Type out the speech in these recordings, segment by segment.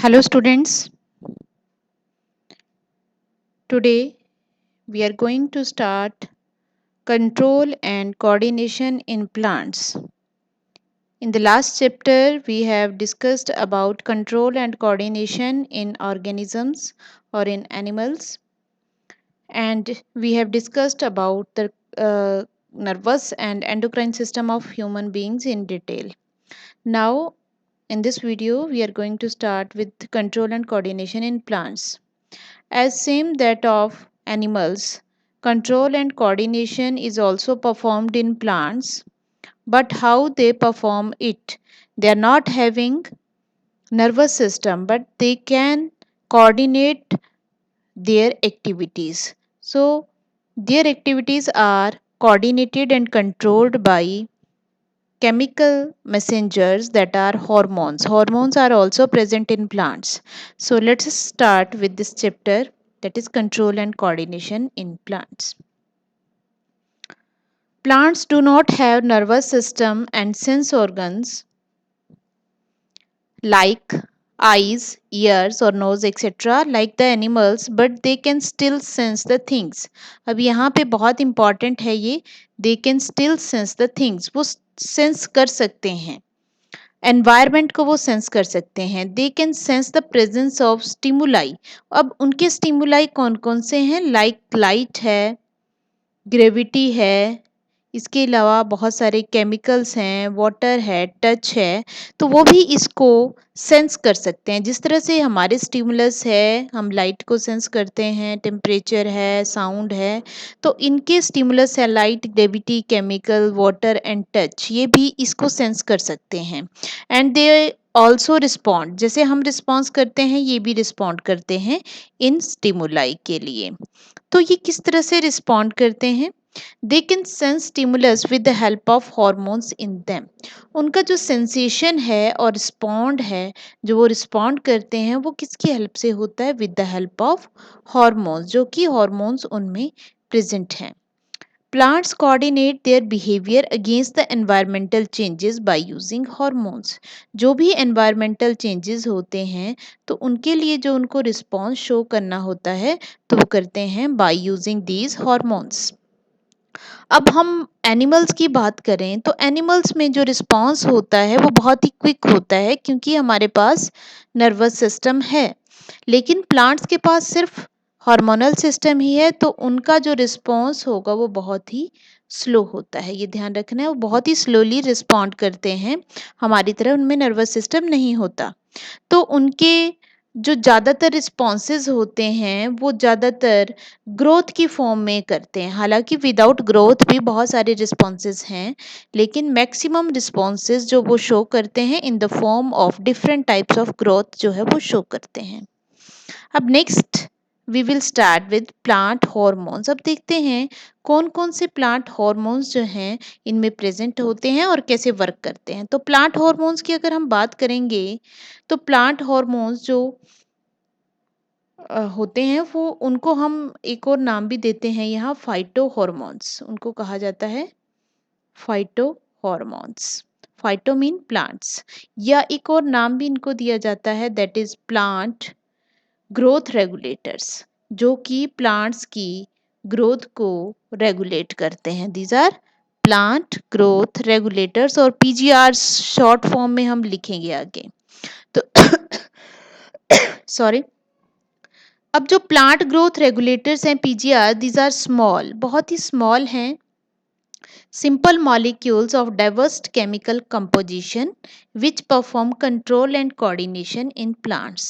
Hello students, today we are going to start control and coordination in plants. In the last chapter we have discussed about control and coordination in organisms or in animals, and we have discussed about the nervous and endocrine system of human beings in detail. Now in this video we are going to start with control and coordination in plants. As same that of animals, control and coordination is also performed in plants, but how they perform it? They are not having nervous system, but they can coordinate their activities. So their activities are coordinated and controlled by chemical messengers that are hormones. Hormones are also present in plants. So let's start with this chapter, that is control and coordination in plants. Plants do not have nervous system and sense organs like eyes, ears or nose etc. like the animals, but they can still sense the things. अब यहाँ पे बहुत important है ये, they can still sense the things, वो sense कर सकते हैं, एनवायरमेंट को वो सेंस कर सकते हैं. They can sense the presence of stimuli. अब उनके स्टिमुलाई कौन कौन से हैं? लाइक लाइट है, ग्रेविटी है, इसके अलावा बहुत सारे केमिकल्स हैं, वाटर है, टच है, तो वो भी इसको सेंस कर सकते हैं. जिस तरह से हमारे स्टिमुलस है, हम लाइट को सेंस करते हैं, टेम्परेचर है, साउंड है, तो इनके स्टिमुलस है light, gravity, chemical, water and touch, ये भी इसको सेंस कर सकते हैं. एंड दे ऑल्सो रिस्पॉन्ड, जैसे हम रिस्पॉन्स करते हैं ये भी रिस्पॉन्ड करते हैं इन स्टिमुलाई के लिए. तो ये किस तरह से रिस्पॉन्ड करते हैं? They can sense stimulus with the help of hormones in them. उनका जो सेंसेशन है और रिस्पॉन्ड है, जो वो रिस्पॉन्ड करते हैं, वो किसकी हेल्प से होता है? With the help of hormones, जो कि हॉर्मोन्स उनमें प्रेजेंट हैं. Plants coordinate their behavior against the environmental changes by using hormones. जो भी environmental changes होते हैं, तो उनके लिए जो उनको response show करना होता है, तो वो करते हैं by using these hormones. अब हम एनिमल्स की बात करें तो एनिमल्स में जो रिस्पॉन्स होता है वो बहुत ही क्विक होता है, क्योंकि हमारे पास नर्वस सिस्टम है. लेकिन प्लांट्स के पास सिर्फ हार्मोनल सिस्टम ही है, तो उनका जो रिस्पॉन्स होगा वो बहुत ही स्लो होता है. ये ध्यान रखना है, वो बहुत ही स्लोली रिस्पॉन्ड करते हैं. हमारी तरह उनमें नर्वस सिस्टम नहीं होता, तो उनके जो ज़्यादातर रिस्पॉन्सेज होते हैं वो ज़्यादातर ग्रोथ की फॉर्म में करते हैं. हालांकि विदाउट ग्रोथ भी बहुत सारे रिस्पॉन्सेज हैं, लेकिन मैक्सिमम रिस्पॉन्सेज जो वो शो करते हैं in the form of different types of growth जो है वो शो करते हैं. अब next we will start with plant hormones. अब देखते हैं कौन कौन से प्लांट हॉर्मोन्स जो हैं इनमें प्रेजेंट होते हैं और कैसे वर्क करते हैं. तो प्लांट हॉर्मोन्स की अगर हम बात करेंगे तो प्लांट हॉर्मोन्स जो होते हैं वो उनको हम एक और नाम भी देते हैं यहाँ, फाइटो हॉर्मोन्स उनको कहा जाता है. Phyto hormones, phyto mean plants, या एक और नाम भी इनको दिया जाता है, that is plant growth regulators, जो कि प्लांट्स की ग्रोथ को रेगुलेट करते हैं. These are plant growth regulators, और पीजीआर शॉर्ट फॉर्म में हम लिखेंगे आगे. तो सॉरी, अब जो प्लांट ग्रोथ रेगुलेटर्स हैं पीजीआर, दीज आर स्मॉल, बहुत ही स्मॉल हैं, simple molecules of diverse chemical composition which perform control and coordination in plants.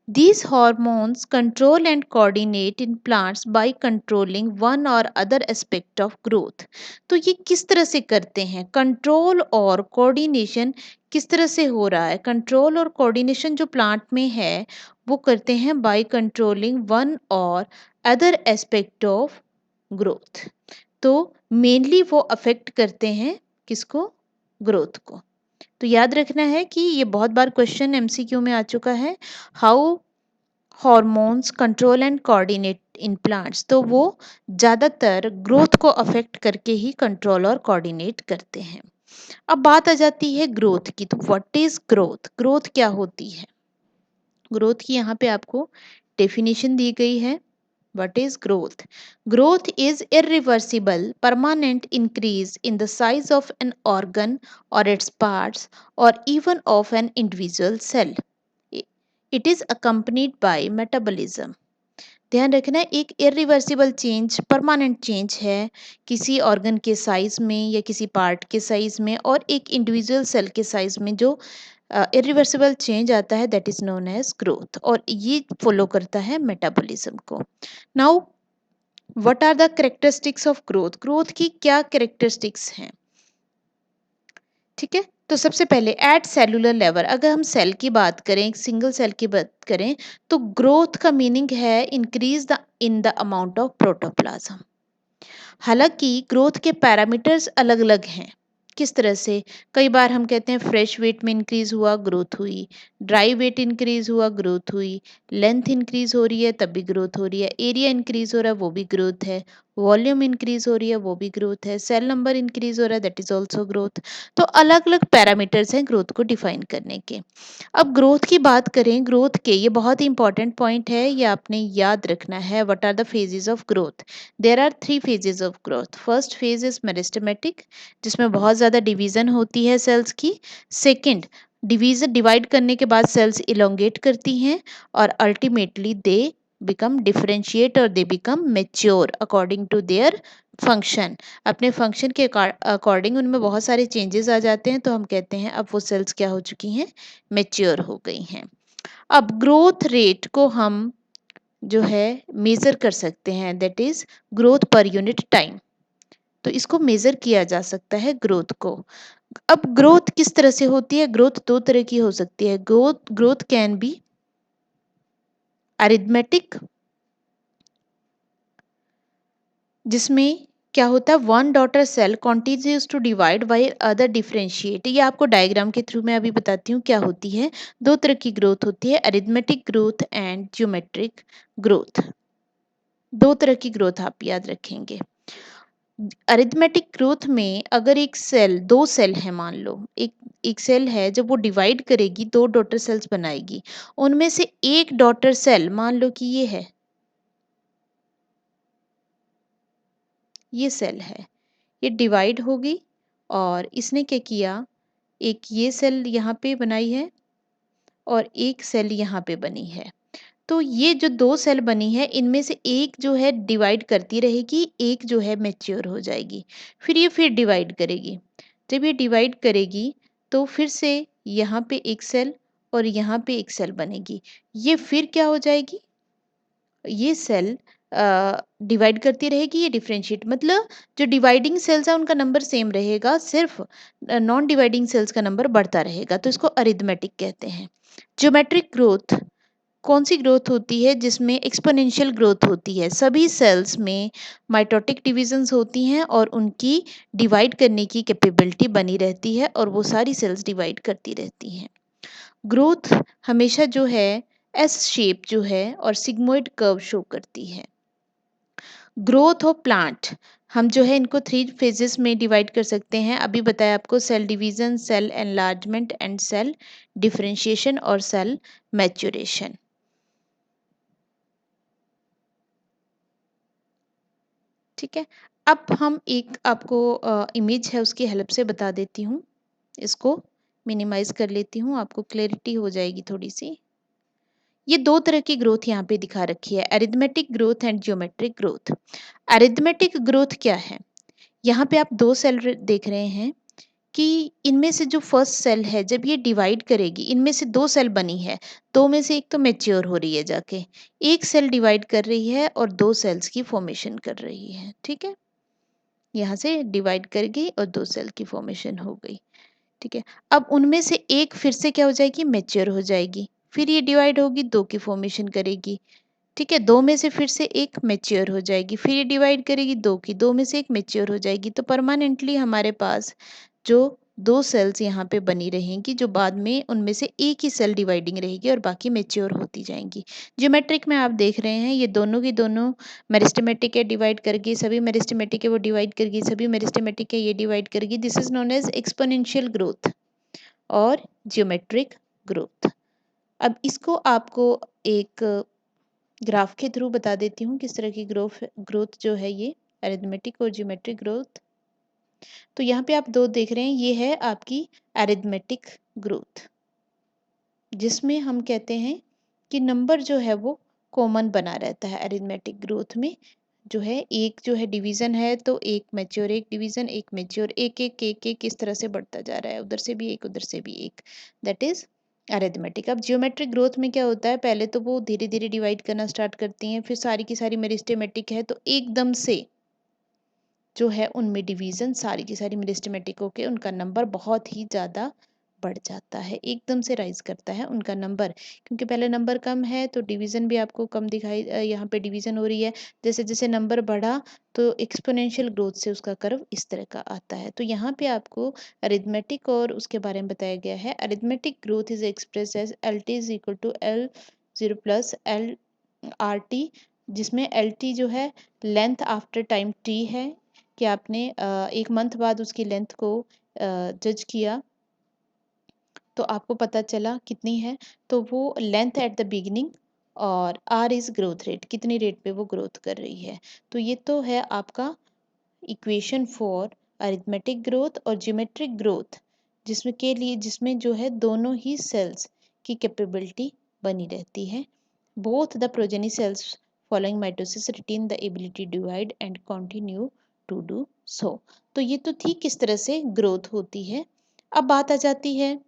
These hormones control and coordinate in plants by controlling one or other aspect of growth. तो ये किस तरह से करते हैं? कंट्रोल और कोऑर्डिनेशन किस तरह से हो रहा है? कंट्रोल और कोऑर्डिनेशन जो प्लांट में है वो करते हैं बाय कंट्रोलिंग वन और अदर एस्पेक्ट ऑफ ग्रोथ. तो मेनली वो अफेक्ट करते हैं किसको? ग्रोथ को. तो याद रखना है कि ये बहुत बार क्वेश्चन एमसीक्यू में आ चुका है, how hormones control and coordinate in plants. तो वो ज़्यादातर ग्रोथ को अफेक्ट करके ही कंट्रोल और कोऑर्डिनेट करते हैं. अब बात आ जाती है ग्रोथ की. तो व्हाट इज ग्रोथ? ग्रोथ क्या होती है? ग्रोथ की यहाँ पे आपको डेफिनेशन दी गई है. What is growth? Growth is irreversible, permanent increase in the size of an organ or its parts or even of an individual cell. It is accompanied by metabolism. ध्यान रखना, एक इरिवर्सिबल चेंज, परमानेंट चेंज है किसी organ के size में या किसी part के साइज में और एक इंडिविजुअल सेल के साइज में जो इरिवर्सिबल चेंज आता है, that is known as growth, और ये फॉलो करता है मेटाबॉलिज्म को. Now what are the characteristics of growth? Growth की क्या कैरेक्टरिस्टिक्स हैं? ठीक है, तो सबसे पहले एट सेलुलर लेवल, अगर हम सेल की बात करें, एक सिंगल सेल की बात करें, तो ग्रोथ का मीनिंग है increase the in the amount of protoplasm. हालांकि ग्रोथ के पैरामीटर्स अलग अलग हैं. किस तरह से? कई बार हम कहते हैं फ्रेश वेट में इंक्रीज हुआ, ग्रोथ हुई. ड्राई वेट इंक्रीज हुआ, ग्रोथ हुई. लेंथ इंक्रीज हो रही है, तब भी ग्रोथ हो रही है. एरिया इंक्रीज हो रहा है, वो भी ग्रोथ है. वॉल्यूम इंक्रीज हो रही है, वो भी ग्रोथ है. सेल नंबर इंक्रीज हो रहा है, दैट इज ऑल्सो ग्रोथ. तो अलग अलग पैरामीटर्स हैं ग्रोथ को डिफाइन करने के. अब ग्रोथ की बात करें, ग्रोथ के ये बहुत ही इंपॉर्टेंट पॉइंट है, ये आपने याद रखना है. What are the phases of growth? There are 3 phases of growth. First phase is meristematic, जिसमें बहुत ज़्यादा डिवीजन होती है सेल्स की. सेकंड, डिवीजन डिवाइड करने के बाद सेल्स इलोंगेट करती हैं और अल्टीमेटली दे बिकम डिफरेंशिएट और they become mature according to their function. अपने फंक्शन के अकॉर्डिंग उनमें बहुत सारे चेंजेस आ जाते हैं, तो हम कहते हैं अब वो सेल्स क्या हो चुकी हैं? मेच्योर हो गई हैं. अब ग्रोथ रेट को हम जो है मेजर कर सकते हैं, that is growth per unit time. तो इसको मेजर किया जा सकता है ग्रोथ को. अब ग्रोथ किस तरह से होती है? ग्रोथ दो तरह की हो सकती है. ग्रोथ कैन बी अरिथमेटिक, जिसमें क्या होता है, one daughter cell continues to divide while other differentiate. ये आपको डायग्राम के थ्रू मैं अभी बताती हूँ क्या होती है. दो तरह की ग्रोथ होती है, arithmetic growth and geometric growth. दो तरह की ग्रोथ आप याद रखेंगे. अरिथमेटिक ग्रोथ में अगर एक सेल, दो सेल है, मान लो एक एक सेल है, जब वो डिवाइड करेगी दो डॉटर सेल्स बनाएगी. उनमें से एक डॉटर सेल, मान लो कि ये सेल है, ये डिवाइड होगी और इसने क्या किया, एक ये सेल यहाँ पे बनाई है और एक सेल यहाँ पे बनी है. तो ये जो दो सेल बनी है, इनमें से एक जो है डिवाइड करती रहेगी, एक जो है मैच्योर हो जाएगी. फिर ये फिर डिवाइड करेगी. जब ये डिवाइड करेगी तो फिर से यहाँ पे एक सेल और यहाँ पे एक सेल बनेगी. ये फिर क्या हो जाएगी, ये सेल डिवाइड करती रहेगी, ये डिफरेंशिएट, मतलब जो डिवाइडिंग सेल्स है उनका नंबर सेम रहेगा, सिर्फ नॉन डिवाइडिंग सेल्स का नंबर बढ़ता रहेगा. तो इसको अरिथमेटिक कहते हैं. ज्योमेट्रिक ग्रोथ कौन सी ग्रोथ होती है? जिसमें एक्सपोनेंशियल ग्रोथ होती है. सभी सेल्स में माइटोटिक डिविजन्स होती हैं और उनकी डिवाइड करने की कैपेबिलिटी बनी रहती है और वो सारी सेल्स डिवाइड करती रहती हैं. ग्रोथ हमेशा जो है एस शेप जो है और सिग्मोइड कर्व शो करती है. ग्रोथ ऑफ प्लांट, हम जो है इनको 3 फेजेस में डिवाइड कर सकते हैं. अभी बताया आपको, cell division, cell enlargement and cell differentiation और सेल मैच्योरेशन. ठीक है, अब हम एक आपको इमेज है उसकी हेल्प से बता देती हूँ. इसको मिनिमाइज कर लेती हूँ, आपको क्लैरिटी हो जाएगी थोड़ी सी. ये दो तरह की ग्रोथ यहाँ पे दिखा रखी है, arithmetic growth and geometric growth. Arithmetic growth क्या है? यहाँ पे आप दो सेल देख रहे हैं कि इनमें से जो फर्स्ट सेल है, जब ये डिवाइड करेगी, इनमें से दो सेल बनी है, दो में से एक तो मैच्योर हो रही है जाके, एक सेल डिवाइड कर रही है और दो सेल्स की फॉर्मेशन कर रही है. ठीक है, यहाँ से डिवाइड कर गई और दो सेल की फॉर्मेशन हो गई. ठीक है, अब उनमें से एक फिर से क्या हो जाएगी, मैच्योर हो जाएगी. फिर ये डिवाइड होगी, दो की फॉर्मेशन करेगी. ठीक है, दो में से फिर से एक मैच्योर हो जाएगी, फिर ये डिवाइड करेगी दो की, दो में से एक मैच्योर हो जाएगी. तो परमानेंटली हमारे पास जो दो सेल्स यहाँ पे बनी रहेंगी, जो बाद में उनमें से एक ही सेल डिवाइडिंग रहेगी और बाकी मैच्योर होती जाएंगी. ज्योमेट्रिक में आप देख रहे हैं ये दोनों की दोनों मेरिस्टेमेटिक है, डिवाइड करके, सभी मेरिस्टेमेटिक है वो डिवाइड करगी, सभी मेरिस्टेमेटिक है ये डिवाइड करगी. This is known as exponential growth और ज्योमेट्रिक ग्रोथ. अब इसको आपको एक ग्राफ के थ्रू बता देती हूँ किस तरह की ग्रोथ जो है ये अरिथमेटिक और ज्योमेट्रिक ग्रोथ। तो यहाँ पे आप दो देख रहे हैं, ये है आपकी अरिथमेटिक ग्रोथ, जिसमें हम कहते हैं कि नंबर जो है वो कॉमन बना रहता है अरिथमेटिक ग्रोथ में। जो है एक जो है डिवीजन है, तो एक मैच्योर एक डिवीजन, एक मैच्योर एक एक एक एक इस तरह से बढ़ता जा रहा है, उधर से भी एक उधर से भी एक, दैट इज अरिथमेटिक। अब जियोमेट्रिक ग्रोथ में क्या होता है, पहले तो वो धीरे धीरे डिवाइड करना स्टार्ट करती हैं, फिर सारी की सारी मेरिस्टेमेटिक है तो एकदम से जो है उनमें डिवीजन सारी की सारी मेरिस्टेमेटिक होके उनका नंबर बहुत ही ज़्यादा बढ़ जाता है, एकदम से राइज करता है उनका नंबर, क्योंकि पहले नंबर कम है तो डिवीजन भी आपको कम दिखाई, यहाँ पे डिवीजन हो रही है, जैसे जैसे नंबर बढ़ा तो एक्सपोनेंशियल ग्रोथ से उसका कर्व इस तरह का आता है। तो यहाँ पे आपको अरिथमेटिक और उसके बारे में बताया गया है। Arithmetic growth is express as L T is equal to L0 + L RT, जिसमें एल टी जो है लेंथ आफ्टर टाइम टी है, कि आपने एक मंथ बाद उसकी लेंथ को जज किया तो आपको पता चला कितनी है, तो वो लेंथ एट द बिगिनिंग, और आर इज़ ग्रोथ रेट, कितनी रेट पे वो ग्रोथ कर रही है। तो ये तो है आपका इक्वेशन फॉर अरिथमेटिक ग्रोथ और ज्योमेट्रिक ग्रोथ, जिसमें जो है दोनों ही सेल्स की कैपेबिलिटी बनी रहती है। Both the progeny cells following mitosis retain the ability divide and continue to do so. तो ये तो थी किस तरह से ग्रोथ होती है। अब बात आ जाती है